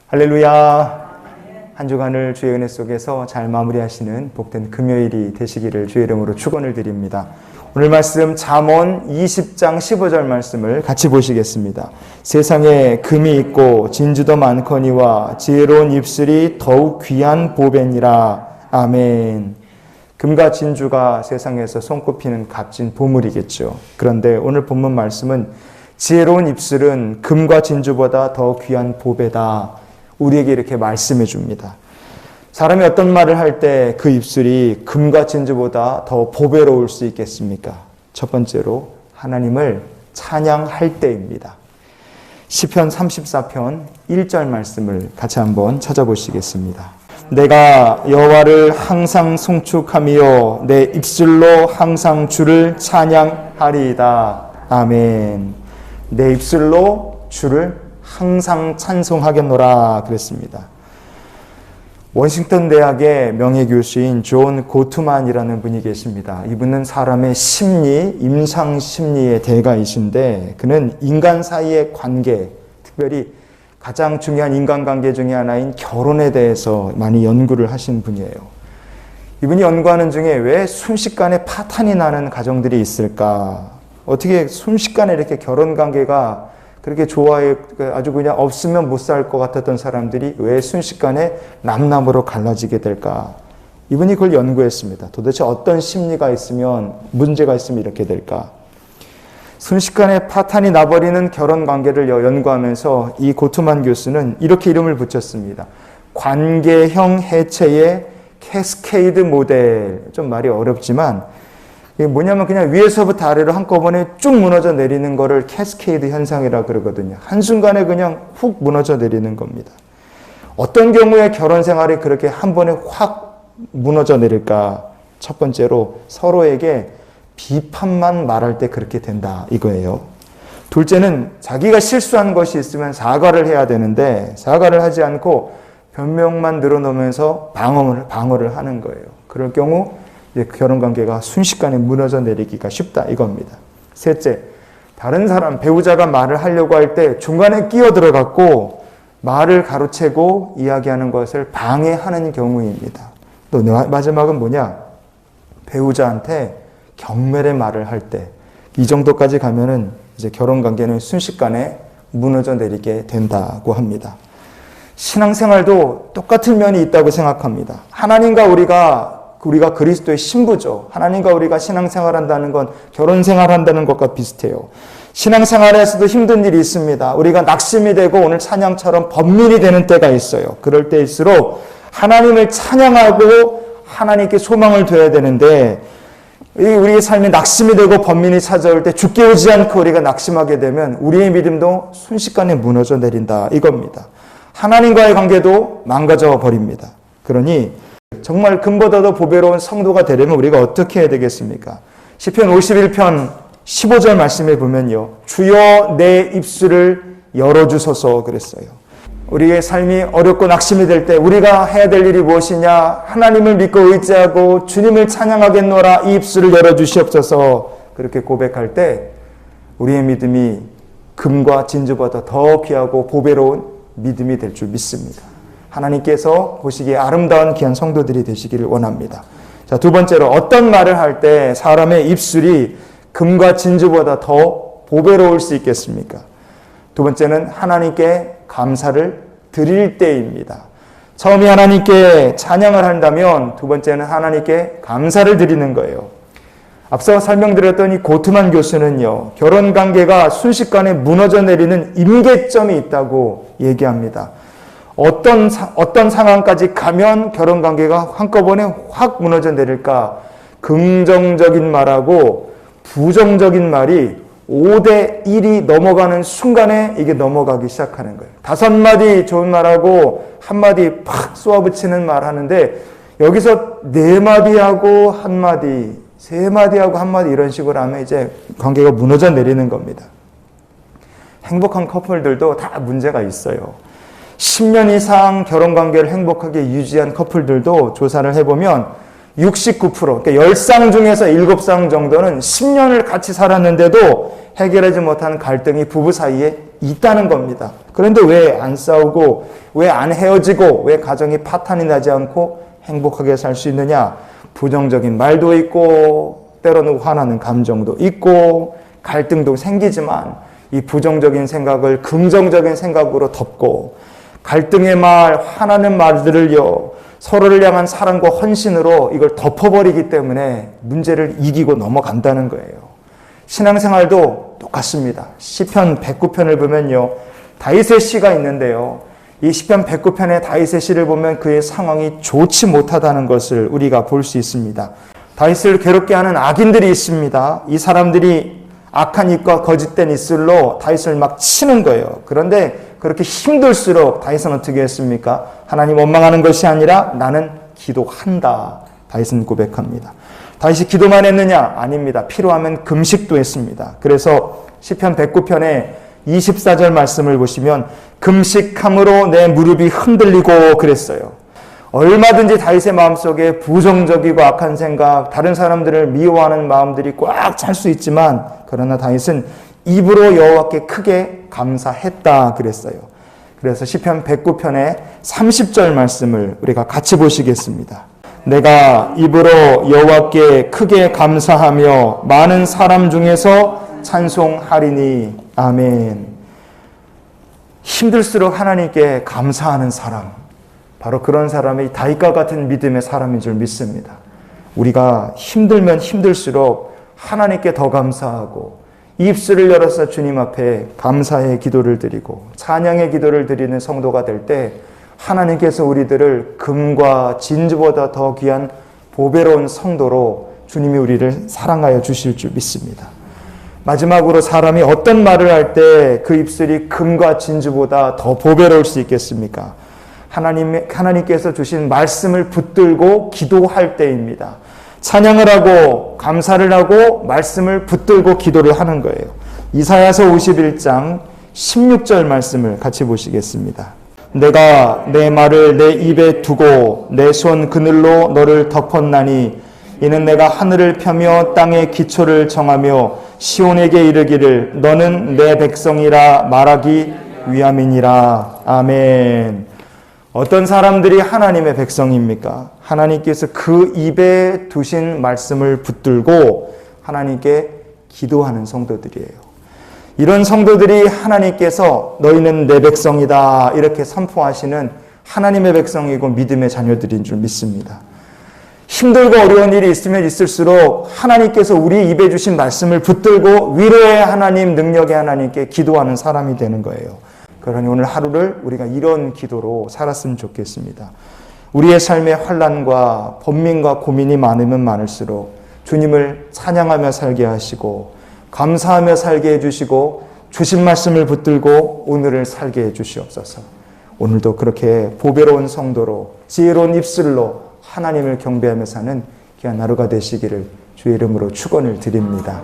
할렐루야. 한 주간을 주의 은혜 속에서 잘 마무리하시는 복된 금요일이 되시기를 주의 이름으로 축원을 드립니다. 오늘 말씀 잠언 20장 15절 말씀을 같이 보시겠습니다. 세상에 금이 있고 진주도 많거니와 지혜로운 입술이 더욱 귀한 보배니라. 아멘. 금과 진주가 세상에서 손꼽히는 값진 보물이겠죠. 그런데 오늘 본문 말씀은 지혜로운 입술은 금과 진주보다 더 귀한 보배다. 우리에게 이렇게 말씀해 줍니다. 사람이 어떤 말을 할 때 그 입술이 금과 진주보다 더 보배로울 수 있겠습니까? 첫 번째로 하나님을 찬양할 때입니다. 시편 34편 1절 말씀을 같이 한번 찾아보시겠습니다. 내가 여호와를 항상 송축하며 내 입술로 항상 주를 찬양하리이다. 아멘. 내 입술로 주를 항상 찬송하겠노라 그랬습니다. 워싱턴 대학의 명예교수인 존 고트만이라는 분이 계십니다. 이분은 사람의 심리, 임상 심리의 대가이신데 그는 인간 사이의 관계, 특별히 가장 중요한 인간관계 중에 하나인 결혼에 대해서 많이 연구를 하신 분이에요. 이분이 연구하는 중에 왜 순식간에 파탄이 나는 가정들이 있을까? 어떻게 순식간에 이렇게 결혼관계가 그렇게 아주 그냥 없으면 못 살 것 같았던 사람들이 왜 순식간에 남남으로 갈라지게 될까? 이분이 그걸 연구했습니다. 도대체 어떤 심리가 있으면, 문제가 있으면 이렇게 될까? 순식간에 파탄이 나버리는 결혼 관계를 연구하면서 이 고트만 교수는 이렇게 이름을 붙였습니다. 관계형 해체의 캐스케이드 모델. 좀 말이 어렵지만 이게 뭐냐면 그냥 위에서부터 아래로 한꺼번에 쭉 무너져 내리는 거를 캐스케이드 현상이라 그러거든요. 한순간에 그냥 훅 무너져 내리는 겁니다. 어떤 경우에 결혼 생활이 그렇게 한 번에 확 무너져 내릴까? 첫 번째로 서로에게 비판만 말할 때 그렇게 된다 이거예요. 둘째는 자기가 실수한 것이 있으면 사과를 해야 되는데 사과를 하지 않고 변명만 늘어놓으면서 방어를 하는 거예요. 그럴 경우 결혼관계가 순식간에 무너져 내리기가 쉽다 이겁니다. 셋째, 다른 사람, 배우자가 말을 하려고 할 때 중간에 끼어들어갖고 말을 가로채고 이야기하는 것을 방해하는 경우입니다. 또 마지막은 뭐냐? 배우자한테 경멸의 말을 할 때 이 정도까지 가면은 이제 결혼관계는 순식간에 무너져 내리게 된다고 합니다. 신앙생활도 똑같은 면이 있다고 생각합니다. 하나님과 우리가 그리스도의 신부죠. 하나님과 우리가 신앙생활한다는 건 결혼생활한다는 것과 비슷해요. 신앙생활에서도 힘든 일이 있습니다. 우리가 낙심이 되고 오늘 찬양처럼 번민이 되는 때가 있어요. 그럴 때일수록 하나님을 찬양하고 하나님께 소망을 둬야 되는데 우리의 삶에 낙심이 되고 번민이 찾아올 때 죽게 오지 않고 우리가 낙심하게 되면 우리의 믿음도 순식간에 무너져 내린다 이겁니다. 하나님과의 관계도 망가져 버립니다. 그러니 정말 금보다도 보배로운 성도가 되려면 우리가 어떻게 해야 되겠습니까? 시편 51편 15절 말씀에 보면요. 주여 내 입술을 열어주소서 그랬어요. 우리의 삶이 어렵고 낙심이 될 때 우리가 해야 될 일이 무엇이냐? 하나님을 믿고 의지하고 주님을 찬양하겠노라 이 입술을 열어주시옵소서 그렇게 고백할 때 우리의 믿음이 금과 진주보다 더 귀하고 보배로운 믿음이 될 줄 믿습니다. 하나님께서 보시기에 아름다운 귀한 성도들이 되시기를 원합니다. 자, 두 번째로 어떤 말을 할 때 사람의 입술이 금과 진주보다 더 보배로울 수 있겠습니까? 두 번째는 하나님께 감사를 드릴 때입니다. 처음에 하나님께 찬양을 한다면 두 번째는 하나님께 감사를 드리는 거예요. 앞서 설명드렸던 이 고트만 교수는요. 결혼관계가 순식간에 무너져 내리는 임계점이 있다고 얘기합니다. 어떤 상황까지 가면 결혼관계가 한꺼번에 확 무너져 내릴까? 긍정적인 말하고 부정적인 말이 5대 1이 넘어가는 순간에 이게 넘어가기 시작하는 거예요. 5마디 좋은 말하고 1마디 팍 쏘아붙이는 말 하는데 여기서 4마디하고 1마디, 3마디하고 1마디 이런 식으로 하면 이제 관계가 무너져 내리는 겁니다. 행복한 커플들도 다 문제가 있어요. 10년 이상 결혼관계를 행복하게 유지한 커플들도 조사를 해보면 69%, 그러니까 10쌍 중에서 7쌍 정도는 10년을 같이 살았는데도 해결하지 못한 갈등이 부부 사이에 있다는 겁니다. 그런데 왜 안 싸우고, 왜 안 헤어지고, 왜 가정이 파탄이 나지 않고 행복하게 살 수 있느냐? 부정적인 말도 있고, 때로는 화나는 감정도 있고, 갈등도 생기지만 이 부정적인 생각을 긍정적인 생각으로 덮고, 갈등의 말, 화나는 말들을요, 서로를 향한 사랑과 헌신으로 이걸 덮어버리기 때문에 문제를 이기고 넘어간다는 거예요. 신앙생활도 똑같습니다. 시편 109편을 보면요, 다윗의 시가 있는데요, 이 시편 109편의 다윗의 시를 보면 그의 상황이 좋지 못하다는 것을 우리가 볼 수 있습니다. 다윗을 괴롭게 하는 악인들이 있습니다. 이 사람들이 악한 입과 거짓된 입술로 다윗을 막 치는 거예요. 그런데 그렇게 힘들수록 다윗은 어떻게 했습니까? 하나님 원망하는 것이 아니라 나는 기도한다. 다윗은 고백합니다. 다윗이 기도만 했느냐? 아닙니다. 필요하면 금식도 했습니다. 그래서 시편 109편의 24절 말씀을 보시면 금식함으로 내 무릎이 흔들리고 그랬어요. 얼마든지 다윗의 마음속에 부정적이고 악한 생각, 다른 사람들을 미워하는 마음들이 꽉 찰 수 있지만, 그러나 다윗은 입으로 여호와께 크게 감사했다 그랬어요. 그래서 시편 109편의 30절 말씀을 우리가 같이 보시겠습니다. 내가 입으로 여호와께 크게 감사하며 많은 사람 중에서 찬송하리니. 아멘. 힘들수록 하나님께 감사하는 사람, 바로 그런 사람이 다윗과 같은 믿음의 사람인 줄 믿습니다. 우리가 힘들면 힘들수록 하나님께 더 감사하고 입술을 열어서 주님 앞에 감사의 기도를 드리고 찬양의 기도를 드리는 성도가 될 때 하나님께서 우리들을 금과 진주보다 더 귀한 보배로운 성도로 주님이 우리를 사랑하여 주실 줄 믿습니다. 마지막으로 사람이 어떤 말을 할 때 그 입술이 금과 진주보다 더 보배로울 수 있겠습니까? 하나님께서 주신 말씀을 붙들고 기도할 때입니다. 찬양을 하고 감사를 하고 말씀을 붙들고 기도를 하는 거예요. 이사야서 51장 16절 말씀을 같이 보시겠습니다. 내가 내 말을 내 입에 두고 내 손 그늘로 너를 덮었나니 이는 내가 하늘을 펴며 땅의 기초를 정하며 시온에게 이르기를 너는 내 백성이라 말하기 위함이니라. 아멘. 어떤 사람들이 하나님의 백성입니까? 하나님께서 그 입에 두신 말씀을 붙들고 하나님께 기도하는 성도들이에요. 이런 성도들이 하나님께서 너희는 내 백성이다 이렇게 선포하시는 하나님의 백성이고 믿음의 자녀들인 줄 믿습니다. 힘들고 어려운 일이 있으면 있을수록 하나님께서 우리 입에 주신 말씀을 붙들고 위로의 하나님, 능력의 하나님께 기도하는 사람이 되는 거예요. 그러니 오늘 하루를 우리가 이런 기도로 살았으면 좋겠습니다. 우리의 삶에 환난과 번민과 고민이 많으면 많을수록 주님을 찬양하며 살게 하시고 감사하며 살게 해주시고 주신 말씀을 붙들고 오늘을 살게 해주시옵소서. 오늘도 그렇게 보배로운 성도로 지혜로운 입술로 하나님을 경배하며 사는 귀한 하루가 되시기를 주의 이름으로 축원을 드립니다.